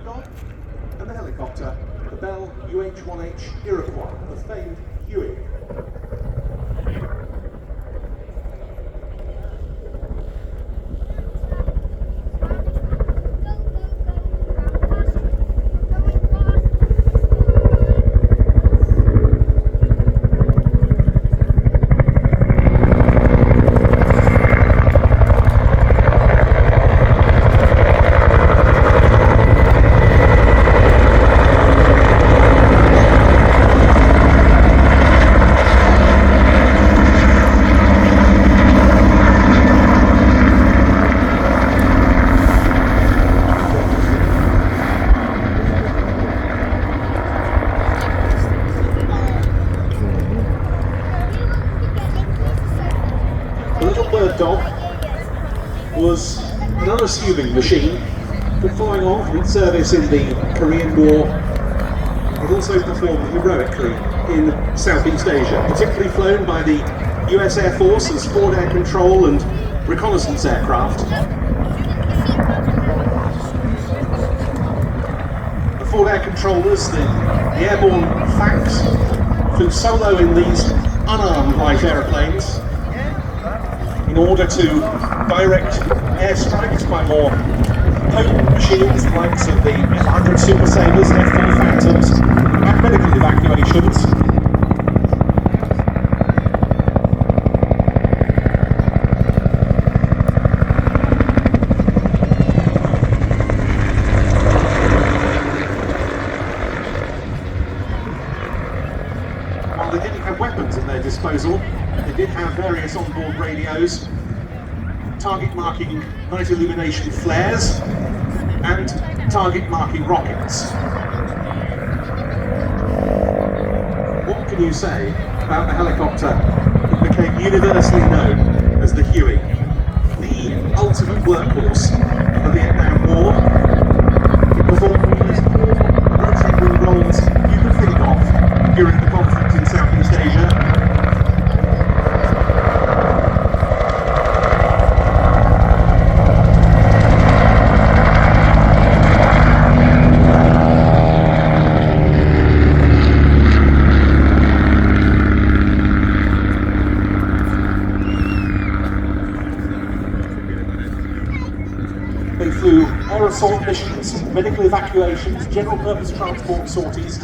on, and the helicopter, the Bell UH-1H Iroquois, the famed Huey. The little bird dog was an unassuming machine, but following on from its service in the Korean War, it also performed heroically in Southeast Asia, particularly flown by the US Air Force as forward air control and reconnaissance aircraft. The forward air controllers, the airborne FACs, flew solo in these unarmed light aeroplanes in order to direct airstrikes by more potent machines, the likes of the F-100 Super Sabres, F-4 Phantoms, and medical evacuations. While they didn't have weapons at their disposal, they did have various onboard radios, target marking night illumination flares, and target marking rockets. What can you say about the helicopter that became universally known as the Huey, the ultimate workhorse of the Vietnam War? It performed almost all rotary wing roles you could think of during the conflict in Southeast Asia. They flew air assault missions, medical evacuations, general purpose transport sorties.